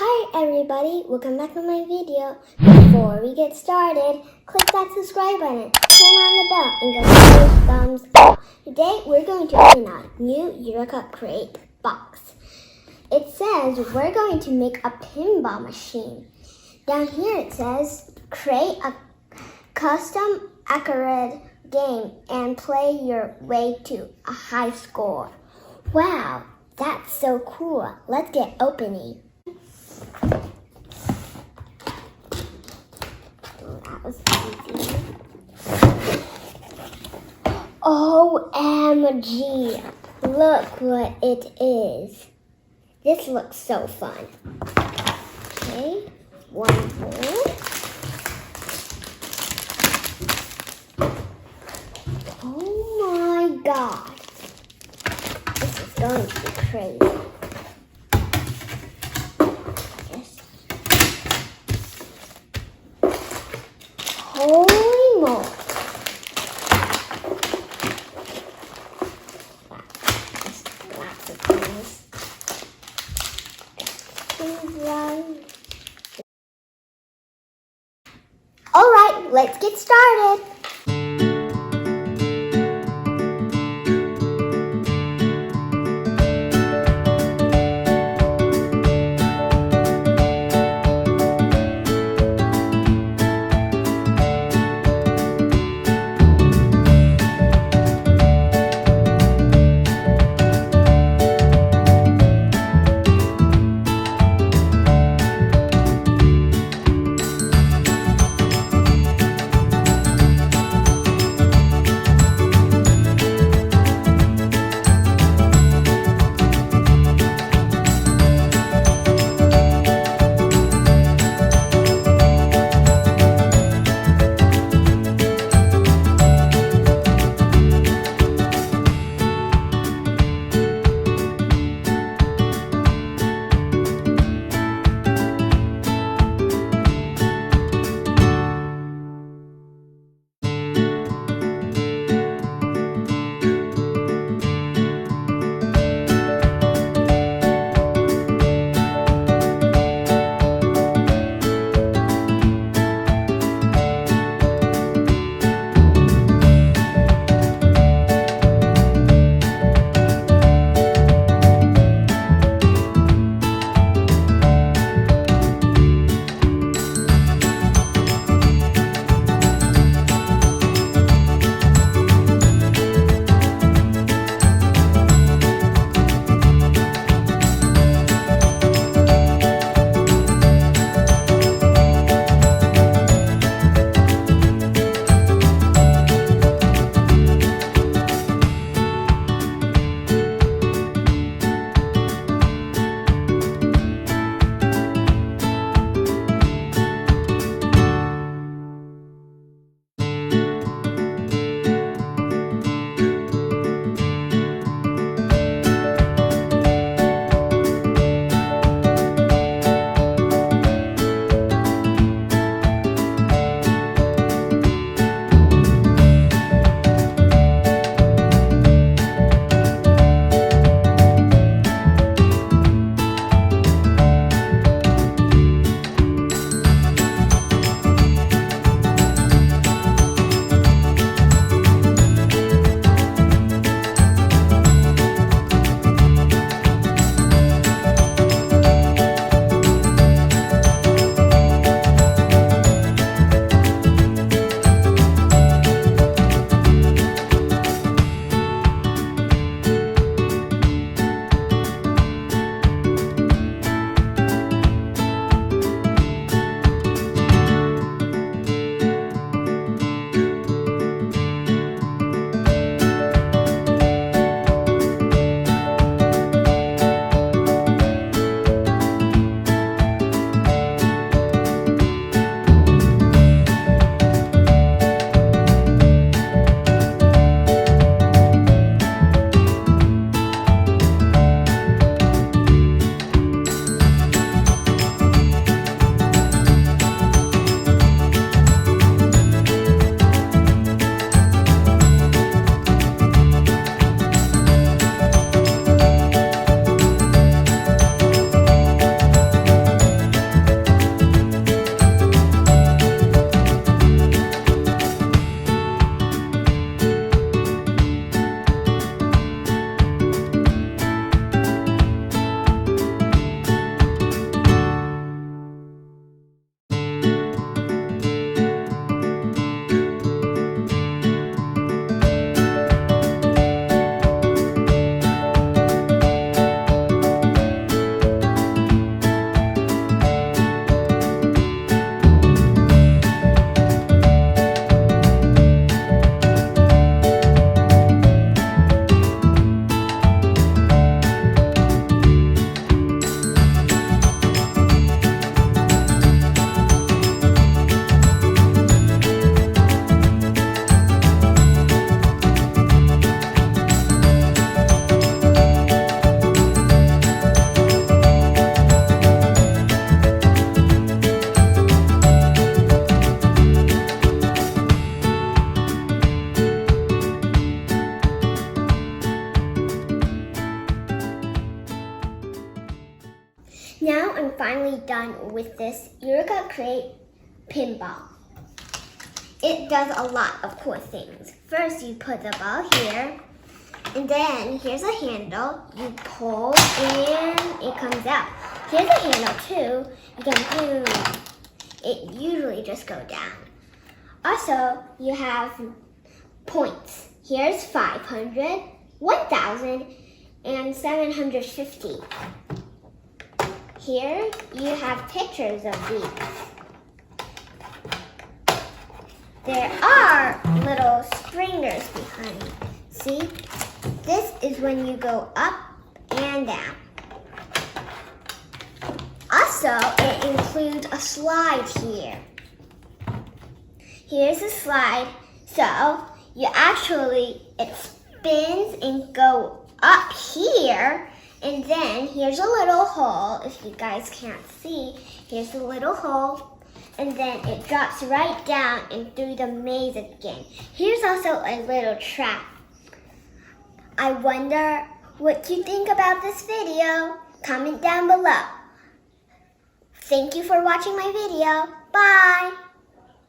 Hi everybody, welcome back to my video. Before we get started, click that subscribe button, turn on the bell, and give us a thumbs up. Today we're going to open a new Eureka Crate Box. It says we're going to make a pinball machine. Down here it says create a custom arcade game and play your way to a high score. Wow, that's so cool. Let's get opening. That was easy. OMG! Look what it is. This looks so fun. Okay, one more. Oh my god. This is going to be crazy. Holy moly! Lots of things. All right, let's get started. Now I'm finally done with this Eureka Crate pinball. It does a lot of cool things. First, you put the ball here, and then here's a handle. You pull and it comes out. Here's a handle too. You can boom. It usually just goes down. Also, you have points. Here's 500, 1,000, and 750. Here you have pictures of these. There are little springers behind. See? This is when you go up and down. Also, it includes a slide here. Here's a slide. So, it spins and go up here. And then here's a little hole. If you guys can't see, here's a little hole. And then it drops right down and through the maze again. Here's also a little trap. I wonder what you think about this video. Comment down below. Thank you for watching my video. Bye!